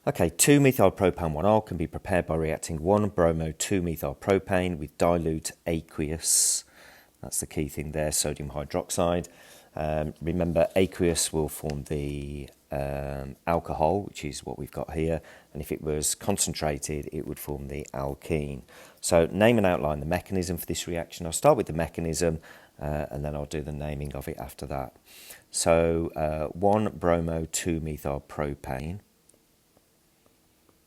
Okay, 2-methylpropan-1-ol can be prepared by reacting 1-bromo-2-methylpropane with dilute aqueous. That's the key thing there, sodium hydroxide. Remember, aqueous will form the alcohol, which is what we've got here, and if it was concentrated, it would form the alkene. So name and outline the mechanism for this reaction. I'll start with the mechanism, and then I'll do the naming of it after that. So 1-bromo-2-methylpropane.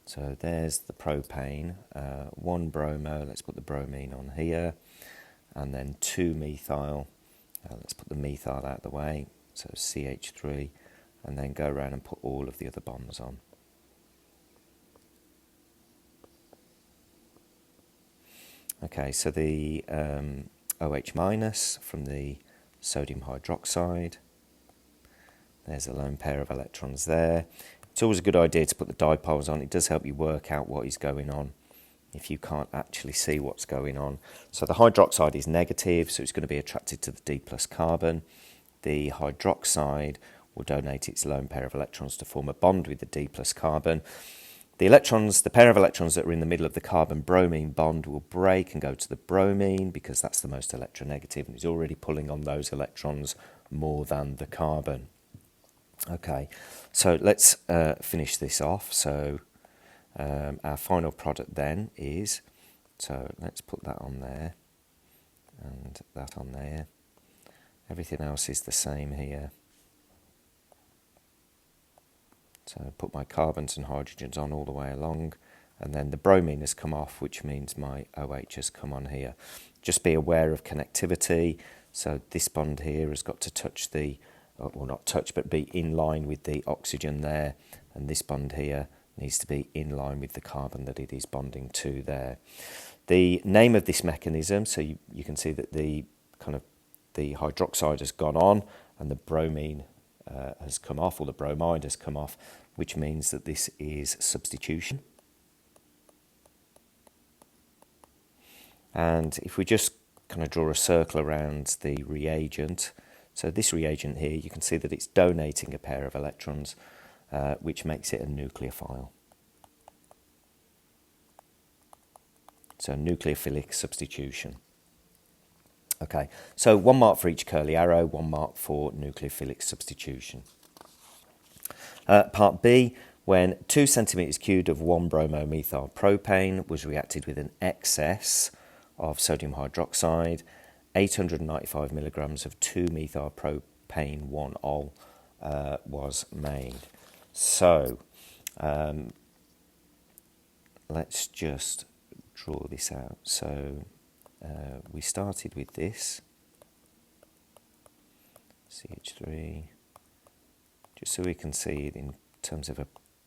So there's the propane, 1-bromo, let's put the bromine on here, and then 2-methyl, let's put the methyl out of the way, so CH3, and then go around and put all of the other bonds on. Okay, so the OH minus from the sodium hydroxide, there's a lone pair of electrons there. It's always a good idea to put the dipoles on. It does help you work out what is going on if you can't actually see what's going on. So the hydroxide is negative, so it's going to be attracted to the D plus carbon. The hydroxide will donate its lone pair of electrons to form a bond with the D plus carbon. The electrons, the pair of electrons that are in the middle of the carbon-bromine bond will break and go to the bromine because that's the most electronegative and is already pulling on those electrons more than the carbon. Okay, so let's finish this off. So our final product then is, so let's put that on there and that on there. Everything else is the same here. So put my carbons and hydrogens on all the way along, and then the bromine has come off, which means my OH has come on here. Just be aware of connectivity. So this bond here has got to touch the, well, not touch, but be in line with the oxygen there, and this bond here needs to be in line with the carbon that it is bonding to there. The name of this mechanism, so you can see that the hydroxide has gone on and the bromine has come off, or the bromide has come off, which means that this is substitution. And if we just kind of draw a circle around the reagent, so this reagent here, you can see that it's donating a pair of electrons, which makes it a nucleophile. So nucleophilic substitution. Okay, so 1 mark for each curly arrow, 1 mark for nucleophilic substitution. Part B, when 2 centimetres cubed of 1-bromo-methylpropane was reacted with an excess of sodium hydroxide, 895 milligrams of 2-methylpropane-1-ol was made. So let's just draw this out. So we started with this, CH3, just so we can see it in terms of a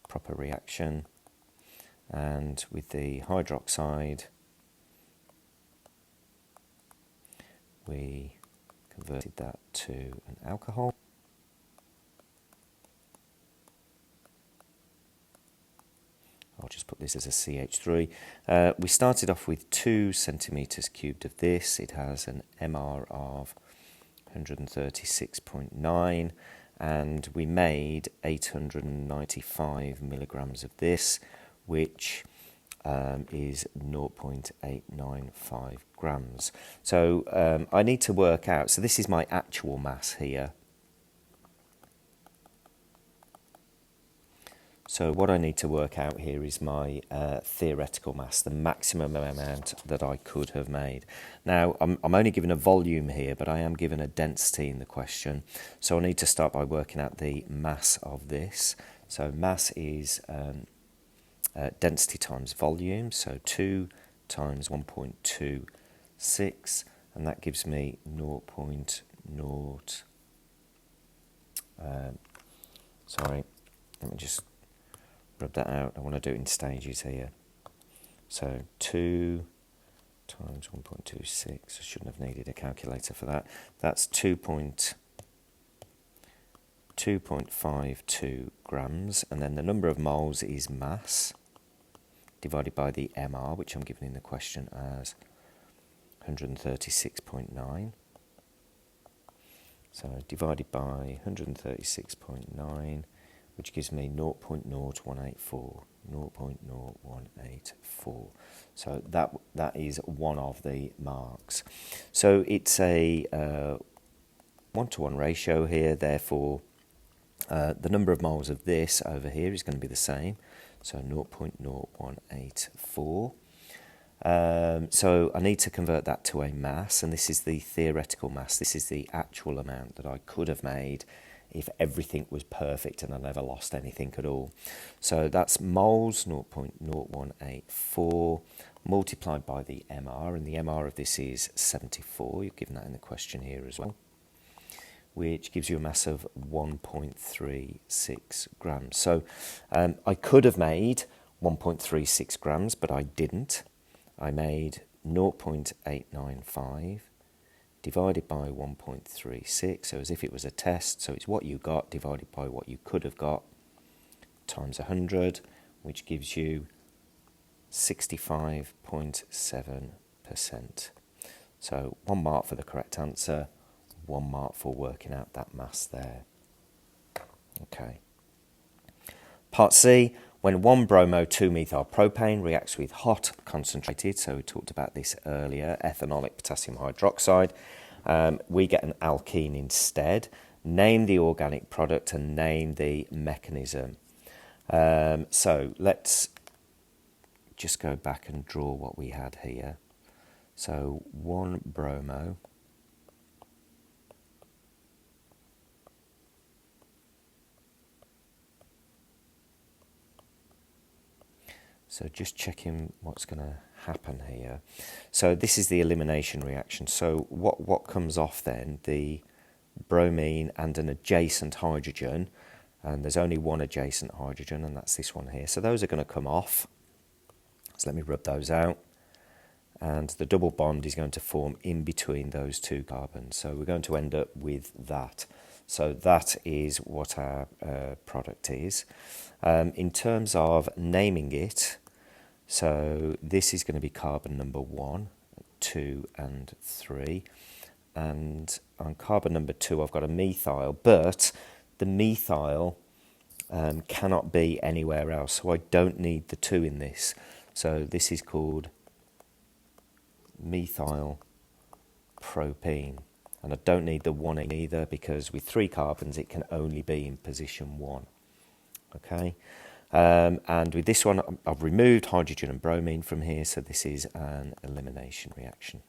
proper reaction, and with the hydroxide we converted that to an alcohol. I'll just put this as a CH3. We started off with 2 centimetres cubed of this. It has an MR of 136.9, and we made 895 milligrams of this, which is 0.895 grams. So I need to work out, so this is my actual mass here. So what I need to work out here is my theoretical mass, the maximum amount that I could have made. Now, I'm only given a volume here, but I am given a density in the question. So I need to start by working out the mass of this. So mass is density times volume, so 2 times 1.26, and that gives me 0.0... sorry, let me just rub that out. I want to do it in stages here. So 2 times 1.26, I shouldn't have needed a calculator for that. That's 2.52 grams, and then the number of moles is mass divided by the MR, which I'm given in the question as 136.9. So divided by 136.9, which gives me 0.0184. 0.0184. So that is one of the marks. So it's a 1-to-1 ratio here, therefore the number of moles of this over here is going to be the same, so 0.0184. So I need to convert that to a mass, and this is the theoretical mass. This is the actual amount that I could have made if everything was perfect and I never lost anything at all. So that's moles, 0.0184, multiplied by the MR, and the MR of this is 74. You've given that in the question here as well, which gives you a mass of 1.36 grams. So I could have made 1.36 grams, but I didn't. I made 0.895 divided by 1.36, so as if it was a test. So it's what you got divided by what you could have got times 100, which gives you 65.7%. So 1 mark for the correct answer, 1 mark for working out that mass there. Okay. Part C, when 1-bromo-2-methyl propane reacts with hot concentrated, so we talked about this earlier, ethanolic potassium hydroxide, we get an alkene instead. Name the organic product and name the mechanism. So let's just go back and draw what we had here. So 1-bromo. So just checking what's going to happen here. So this is the elimination reaction. So what comes off then? The bromine and an adjacent hydrogen, and there's only one adjacent hydrogen, and that's this one here. So those are going to come off. So let me rub those out. And the double bond is going to form in between those two carbons. So we're going to end up with that. So that is what our product is. In terms of naming it, so this is going to be carbon number 1, 2 and 3. And on carbon number 2 I've got a methyl, but the methyl cannot be anywhere else, so I don't need the 2 in this. So this is called methyl propene, and I don't need the 1 in either, because with 3 carbons it can only be in position 1. Okay, and with this one I've removed hydrogen and bromine from here, so this is an elimination reaction.